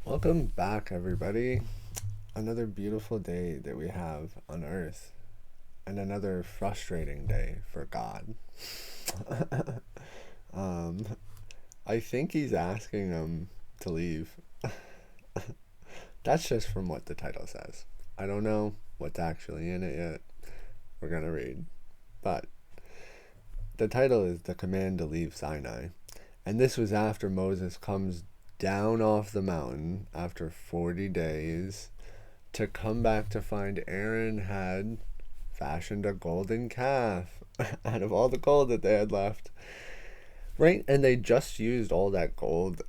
Welcome back, everybody. Another beautiful day that we have on Earth, and another frustrating day for God. um, I think he's asking him to leave. That's just from what the title says. I don't know what's actually in it yet. We're gonna read. But the title is The Command to Leave Sinai. And this was after Moses comes down off the mountain after 40 days to come back to find Aaron had fashioned a golden calf out of all the gold that they had left. Right? And they just used all that gold.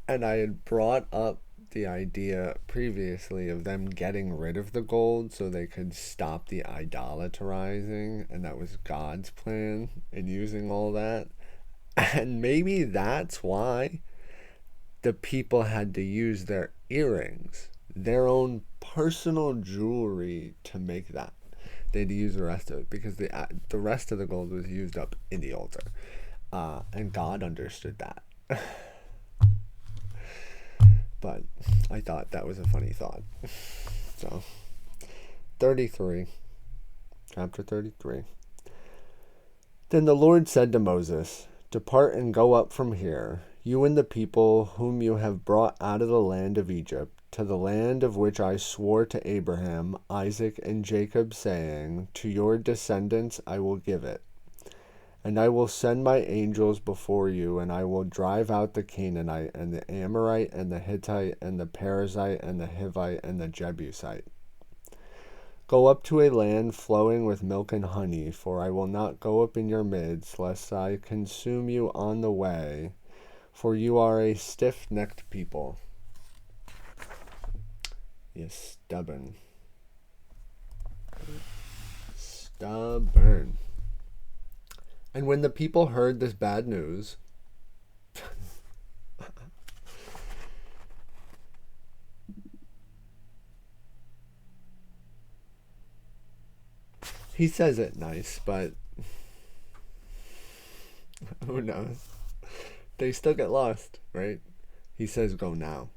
And I had brought up the idea previously of them getting rid of the gold so they could stop the idolatrizing. And that was God's plan in using all that. And maybe that's why the people had to use their earrings, their own personal jewelry to make that. They had to use the rest of it because the rest of the gold was used up in the altar, and God understood that. But I thought that was a funny thought. So, 33, chapter 33. Then the Lord said to Moses, "Depart and go up from here, you and the people whom you have brought out of the land of Egypt, to the land of which I swore to Abraham, Isaac, and Jacob, saying, to your descendants I will give it. And I will send my angels before you, and I will drive out the Canaanite, and the Amorite, and the Hittite, and the Perizzite, and the Hivite, and the Jebusite. Go up to a land flowing with milk and honey, for I will not go up in your midst, lest I consume you on the way, for you are a stiff-necked people." Yes, stubborn. Stubborn. And when the people heard this bad news, he says it nice, but who knows? They still get lost, right? He says go now.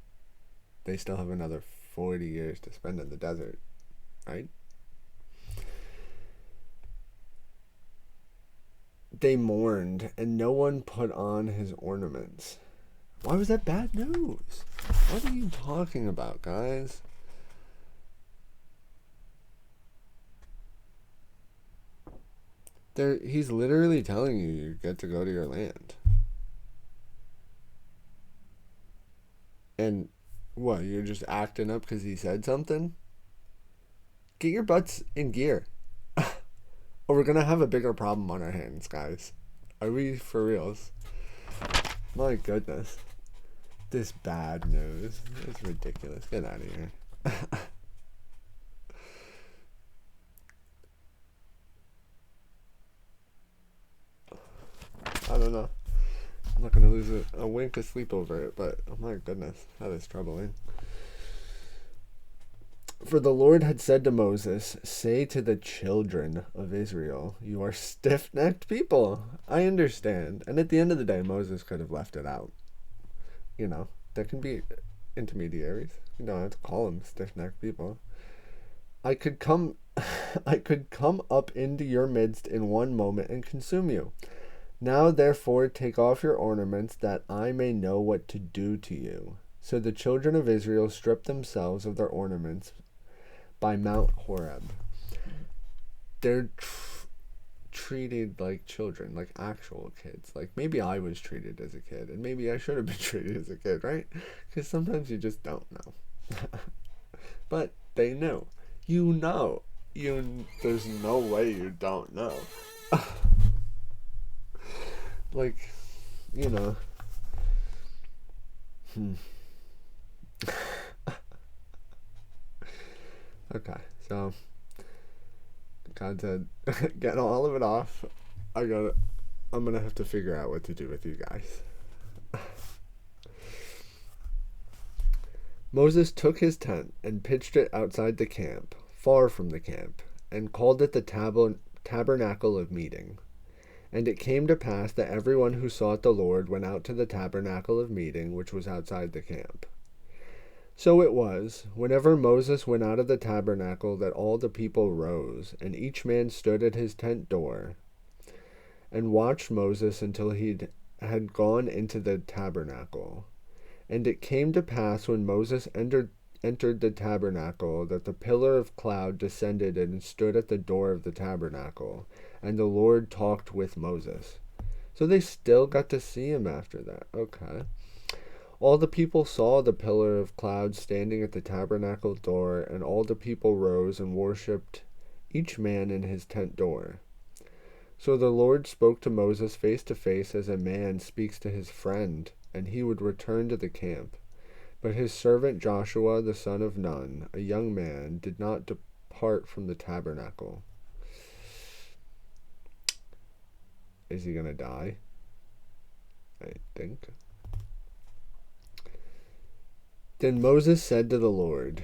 They still have another 40 years to spend in the desert, right? They mourned, and no one put on his ornaments. Why was that bad news? What are you talking about, guys? He's literally telling you get to go to your land. And what, you're just acting up because he said something? Get your butts in gear. Or we're going to have a bigger problem on our hands, guys. Are we for reals? My goodness. This bad news. It's ridiculous. Get out of here. I don't know. I'm not going to lose a wink of sleep over it, but oh my goodness, that is troubling. For the Lord had said to Moses, "Say to the children of Israel, you are stiff-necked people." I understand. And at the end of the day, Moses could have left it out. You know, there can be intermediaries. You don't have to call them stiff-necked people. I could come I could come up into your midst in one moment and consume you. Now therefore take off your ornaments, that I may know what to do to you. So the children of Israel stripped themselves of their ornaments by Mount Horeb. They're treated like children, like actual kids. Like maybe I was treated as a kid, and maybe I should have been treated as a kid, right? Because sometimes you just don't know. But they knew. You know. There's no way you don't know. Like, you know. Okay, so God said, get all of it off. I'm gonna have to figure out what to do with you guys. Moses took his tent and pitched it outside the camp, far from the camp, and called it the tabernacle of meeting. And it came to pass that everyone who sought the Lord went out to the tabernacle of meeting, which was outside the camp. So it was, whenever Moses went out of the tabernacle, that all the people rose, and each man stood at his tent door, and watched Moses until he had gone into the tabernacle. And it came to pass, when Moses entered the tabernacle, that the pillar of cloud descended and stood at the door of the tabernacle, and the Lord talked with Moses. So they still got to see him after that. Okay. All the people saw the pillar of cloud standing at the tabernacle door, and all the people rose and worshipped, each man in his tent door. So the Lord spoke to Moses face to face as a man speaks to his friend, and he would return to the camp. But his servant Joshua the son of Nun, a young man, did not depart from the tabernacle. Is he going to die? I think. Then Moses said to the Lord,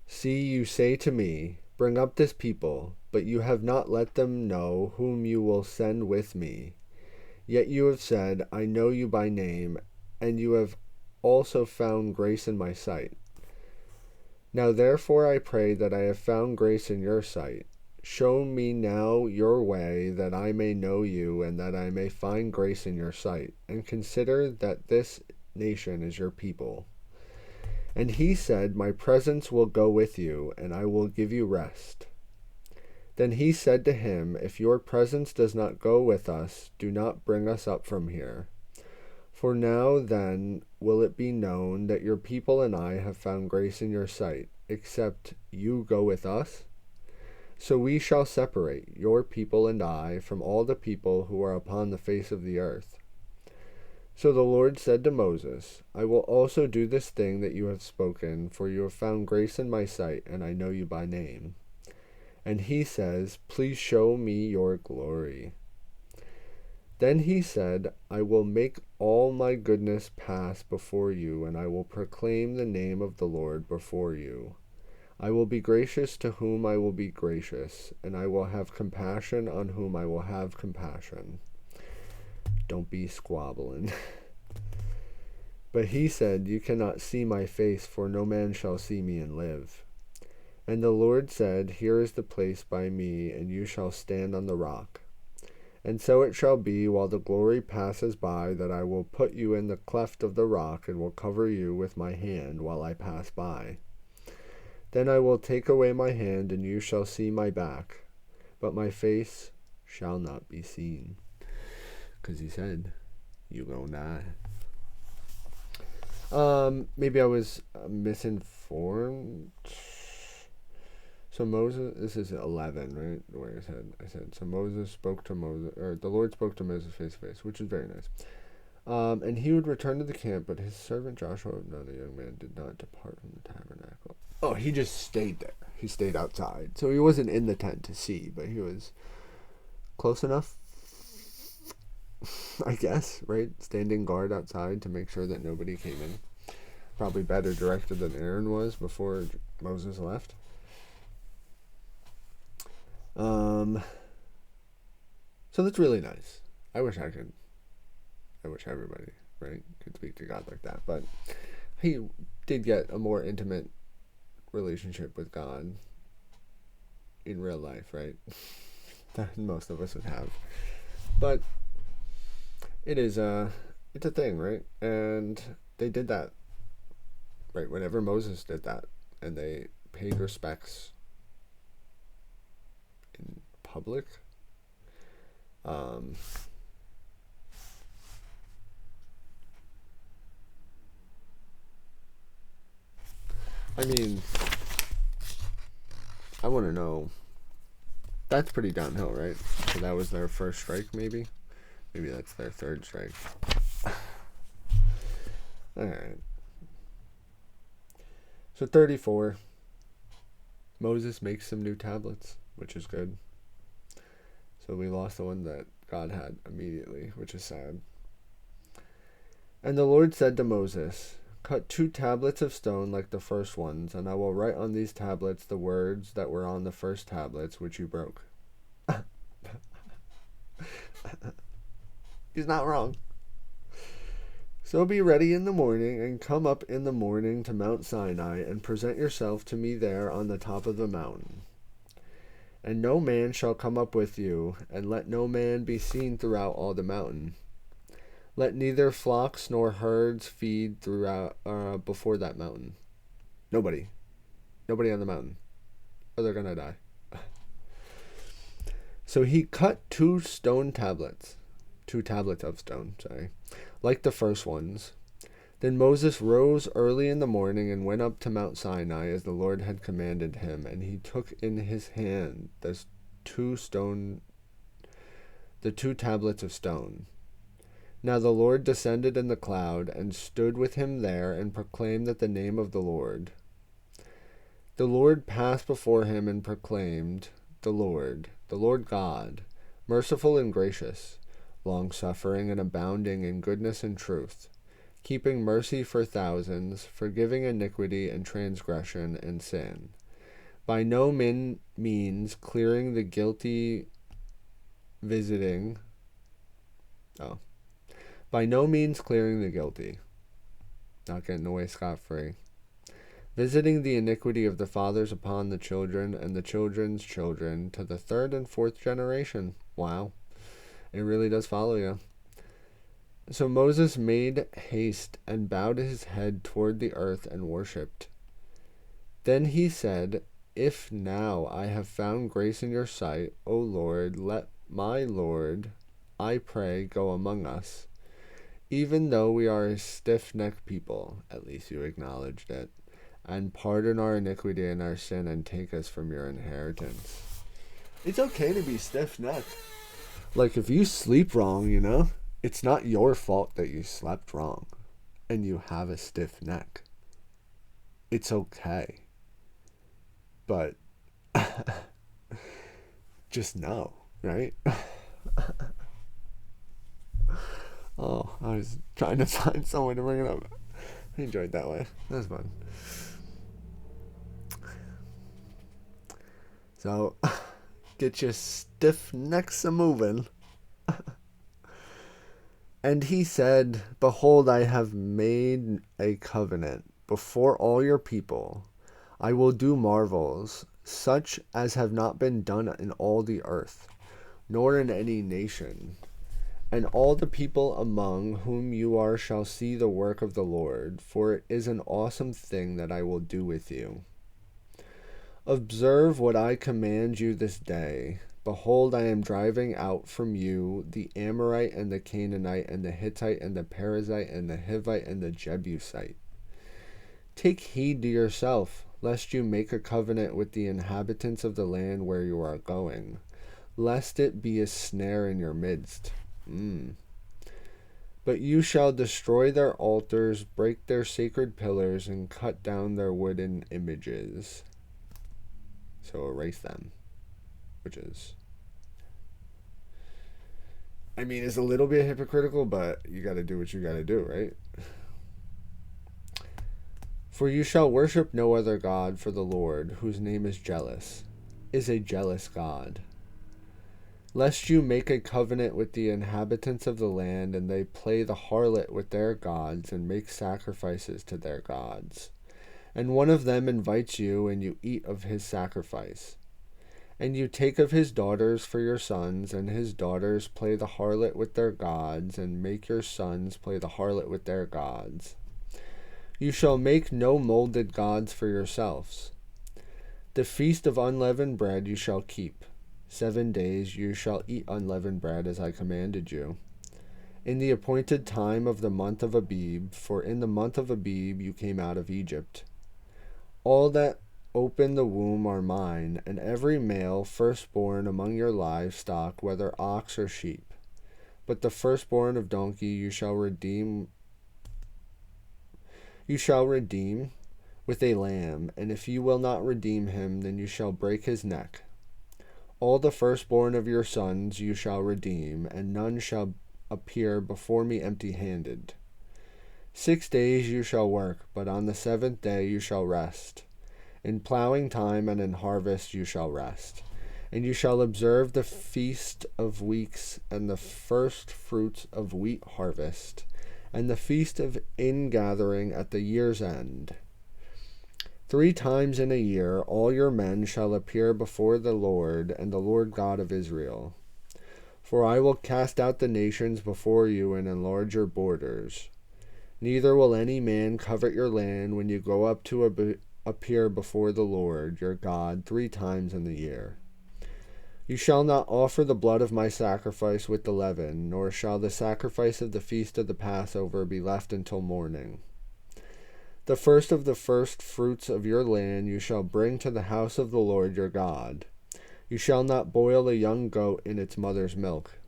"See, you say to me, bring up this people, but you have not let them know whom you will send with me. Yet you have said, I know you by name, and you have also found grace in my sight. Now therefore I pray that I have found grace in your sight. Show me now your way, that I may know you, and that I may find grace in your sight, and consider that this nation is your people." And he said, "My presence will go with you, and I will give you rest." Then he said to him, "If your presence does not go with us, do not bring us up from here. For now then will it be known that your people and I have found grace in your sight, except you go with us? So we shall separate, your people and I, from all the people who are upon the face of the earth." So the Lord said to Moses, "I will also do this thing that you have spoken, for you have found grace in my sight, and I know you by name." And he says, "Please show me your glory." Then he said, "I will make all my goodness pass before you, and I will proclaim the name of the Lord before you. I will be gracious to whom I will be gracious, and I will have compassion on whom I will have compassion." Don't be squabbling. But he said, "You cannot see my face, for no man shall see me and live." And the Lord said, "Here is the place by me, and you shall stand on the rock. And so it shall be, while the glory passes by, that I will put you in the cleft of the rock, and will cover you with my hand while I pass by. Then I will take away my hand, and you shall see my back, but my face shall not be seen." Because he said, "You gonna die." Maybe I was misinformed. So Moses, this is 11, right? Where I said, so Moses spoke to Moses, or the Lord spoke to Moses face to face, which is very nice. And he would return to the camp, but his servant Joshua, no, the young man, did not depart from the tabernacle. Oh, he just stayed there. He stayed outside. So he wasn't in the tent to see, but he was close enough, I guess, right? Standing guard outside to make sure that nobody came in. Probably better directed than Aaron was before Moses left. So that's really nice. I wish everybody, right, could speak to God like that. But he did get a more intimate relationship with God in real life, right? That most of us would have. But it's a thing, right? And they did that, right? Whenever Moses did that, and they paid respects in public. I mean, I want to know. That's pretty downhill, right? So that was their first strike, maybe? Maybe that's their third strike. Alright. So 34. Moses makes some new tablets, which is good. So we lost the one that God had immediately, which is sad. And the Lord said to Moses, "Cut 2 tablets of stone like the first ones, and I will write on these tablets the words that were on the first tablets, which you broke." He's not wrong. So be ready in the morning, and come up in the morning to Mount Sinai, and present yourself to me there on the top of the mountain. And no man shall come up with you, and let no man be seen throughout all the mountain. Let neither flocks nor herds feed throughout before that mountain. Nobody on the mountain, or they're gonna die. So he cut two tablets of stone, like the first ones. Then Moses rose early in the morning and went up to Mount Sinai as the Lord had commanded him, and he took in his hand the two tablets of stone. Now the Lord descended in the cloud and stood with him there and proclaimed that the name of the Lord. The Lord passed before him and proclaimed, the Lord God, merciful and gracious, long-suffering and abounding in goodness and truth, keeping mercy for thousands, forgiving iniquity and transgression and sin, by no means clearing the guilty, not getting away scot-free, visiting the iniquity of the fathers upon the children and the children's children to the third and fourth generation. Wow. It really does follow you. So Moses made haste and bowed his head toward the earth and worshipped. Then he said, If now I have found grace in your sight, O Lord, let my Lord, I pray, go among us. Even though we are a stiff-necked people, at least you acknowledged it, and pardon our iniquity and our sin and take us from your inheritance. It's okay to be stiff-necked. Like, if you sleep wrong, it's not your fault that you slept wrong and you have a stiff neck. It's okay. But just know, right? Oh, I was trying to find some way to bring it up. I enjoyed that way. That was fun. So, get your stiff necks a-moving. And he said, Behold, I have made a covenant before all your people. I will do marvels, such as have not been done in all the earth, nor in any nation. And all the people among whom you are shall see the work of the Lord, for it is an awesome thing that I will do with you. Observe what I command you this day. Behold, I am driving out from you the Amorite and the Canaanite and the Hittite and the Perizzite and the Hivite and the Jebusite. Take heed to yourself, lest you make a covenant with the inhabitants of the land where you are going, lest it be a snare in your midst. But you shall destroy their altars, break their sacred pillars, and cut down their wooden images. So erase them, which is, it's a little bit hypocritical, but you got to do what you got to do, right? For you shall worship no other God, for the Lord, whose name is a jealous God. Lest you make a covenant with the inhabitants of the land, and they play the harlot with their gods, and make sacrifices to their gods. And one of them invites you, and you eat of his sacrifice. And you take of his daughters for your sons, and his daughters play the harlot with their gods, and make your sons play the harlot with their gods. You shall make no molded gods for yourselves. The feast of unleavened bread you shall keep. 7 days you shall eat unleavened bread as I commanded you. In the appointed time of the month of Abib, for in the month of Abib you came out of Egypt. All that open the womb are mine, and every male firstborn among your livestock, whether ox or sheep. But the firstborn of donkey you shall redeem with a lamb, and if you will not redeem him, then you shall break his neck. All the firstborn of your sons you shall redeem, and none shall appear before me empty-handed. 6 days you shall work, but on the 7th day you shall rest. In plowing time and in harvest you shall rest. And you shall observe the feast of weeks and the first fruits of wheat harvest, and the feast of ingathering at the year's end. 3 times in a year all your men shall appear before the Lord and the Lord God of Israel. For I will cast out the nations before you and enlarge your borders. Neither will any man covet your land when you go up to appear before the Lord your God 3 times in the year. You shall not offer the blood of my sacrifice with the leaven, nor shall the sacrifice of the feast of the Passover be left until morning. The first of the first fruits of your land you shall bring to the house of the Lord your God. You shall not boil a young goat in its mother's milk.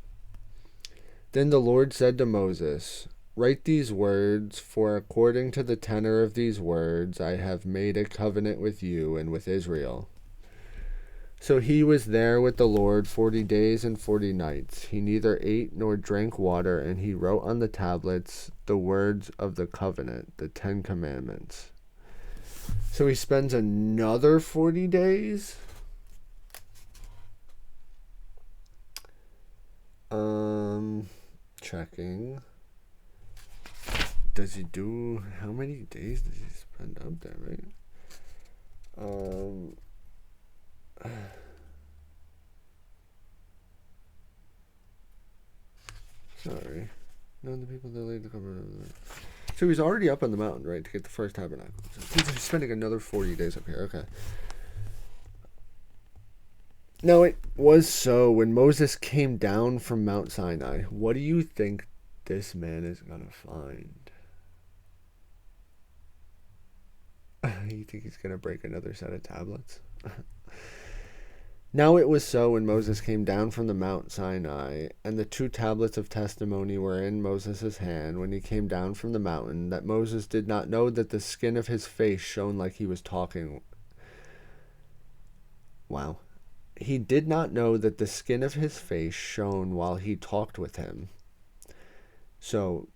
Then the Lord said to Moses, Write these words, for according to the tenor of these words I have made a covenant with you and with Israel. So he was there with the Lord 40 days and 40 nights. He neither ate nor drank water, and he wrote on the tablets the words of the covenant, the 10 Commandments. So he spends another 40 days? Checking. Does he do, how many days does he spend up there, right? Sorry. None of the people that laid the cover. So he's already up on the mountain, right, to get the first tabernacle. So he's spending another 40 days up here. Okay. Now it was so when Moses came down from Mount Sinai. What do you think this man is going to find? You think he's going to break another set of tablets? Now it was so when Moses came down from the Mount Sinai, and the 2 tablets of testimony were in Moses' hand when he came down from the mountain, that Moses did not know that the skin of his face shone like he was talking. Wow. He did not know that the skin of his face shone while he talked with him. So,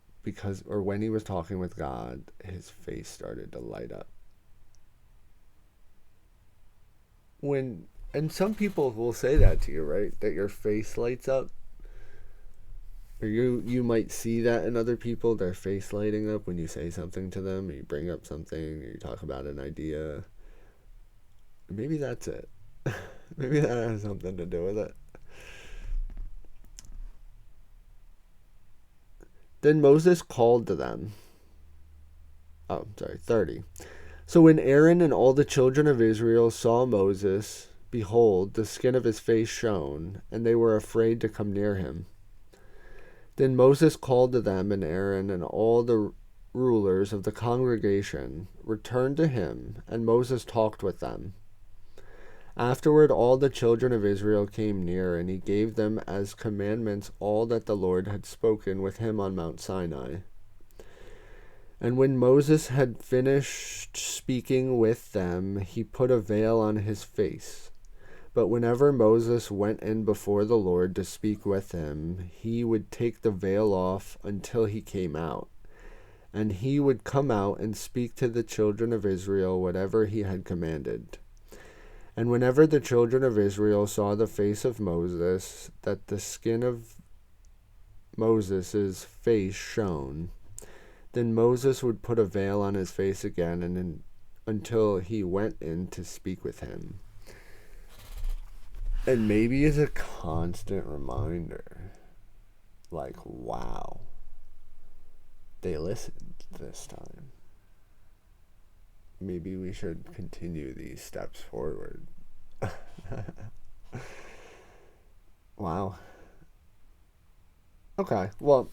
when he was talking with God, his face started to light up. And some people will say that to you, right? That your face lights up. Or you might see that in other people, their face lighting up when you say something to them, or you bring up something, or you talk about an idea. Maybe that's it. Maybe that has something to do with it. Then Moses called to them. 30. So when Aaron and all the children of Israel saw Moses, behold, the skin of his face shone, and they were afraid to come near him. Then Moses called to them, and Aaron and all the rulers of the congregation returned to him, and Moses talked with them. Afterward all the children of Israel came near, and he gave them as commandments all that the Lord had spoken with him on Mount Sinai. And when Moses had finished speaking with them, he put a veil on his face. But whenever Moses went in before the Lord to speak with him, he would take the veil off until he came out. And he would come out and speak to the children of Israel whatever he had commanded. And whenever the children of Israel saw the face of Moses, that the skin of Moses' face shone, then Moses would put a veil on his face again until he went in to speak with him. And maybe as a constant reminder, like, wow, they listened this time. Maybe we should continue these steps forward. Wow. Okay, well,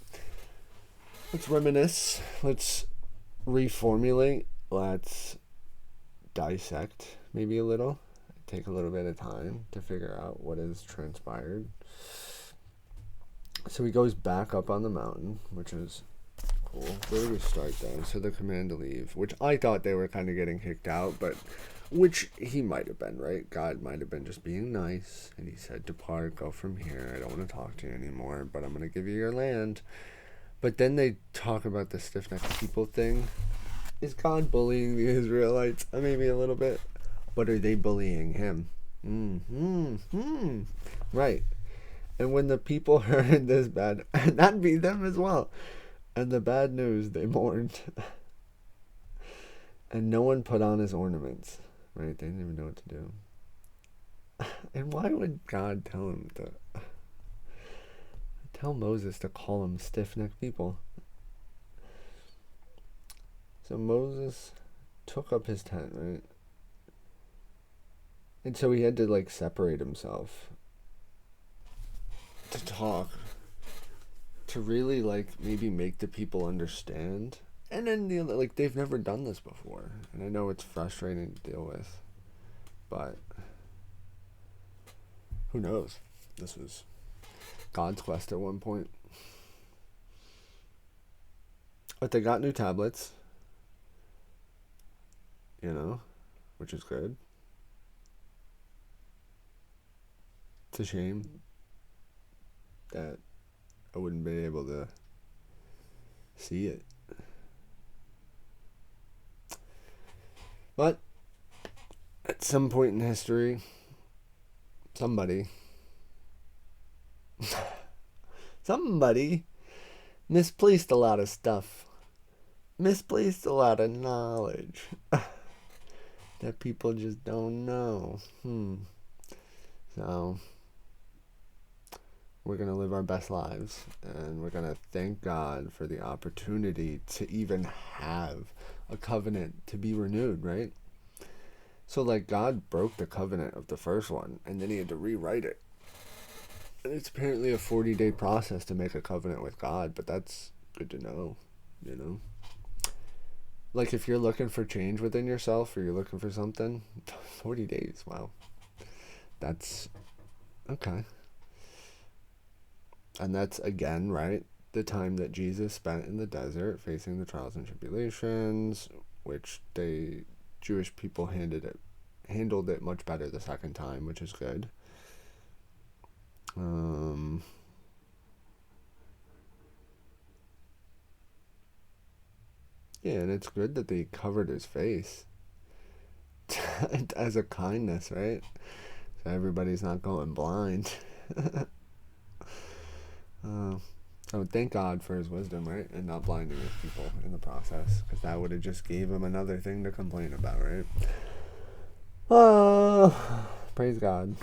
let's reminisce. Let's reformulate. Let's dissect maybe a little. Take a little bit of time to figure out what has transpired. So he goes back up on the mountain, which is cool. Where do we start then? So the command to leave, which I thought they were kind of getting kicked out, but which he might have been, right? God might have been just being nice, and he said, depart, go from here. I don't want to talk to you anymore, but I'm going to give you your land. But then they talk about the stiff-necked people thing. Is God bullying the Israelites? Maybe a little bit. But are they bullying him? Right. And when the people heard this bad, that'd be them as well. And the bad news, they mourned. And no one put on his ornaments. Right? They didn't even know what to do. And why would God tell Moses to call them stiff-necked people? So Moses took up his tent, right? And so he had to like separate himself to talk, to really like maybe make the people understand. And then like they've never done this before, and I know it's frustrating to deal with, but who knows? This was God's quest at one point. But they got new tablets, which is good. It's a shame that I wouldn't be able to see it. But at some point in history, somebody misplaced a lot of stuff. Misplaced a lot of knowledge that people just don't know. So we're going to live our best lives, and we're going to thank God for the opportunity to even have a covenant to be renewed, right? So like God broke the covenant of the first one, and then he had to rewrite it. And it's apparently a 40-day process to make a covenant with God, but that's good to know, Like if you're looking for change within yourself, or you're looking for something, 40 days, wow. That's okay. And that's, again, right, the time that Jesus spent in the desert facing the trials and tribulations, which Jewish people handled it much better the second time, which is good. Yeah, and it's good that they covered his face as a kindness, right? So everybody's not going blind. So thank God for his wisdom, right? And not blinding his people in the process, because that would have just gave him another thing to complain about, right? Oh, praise God.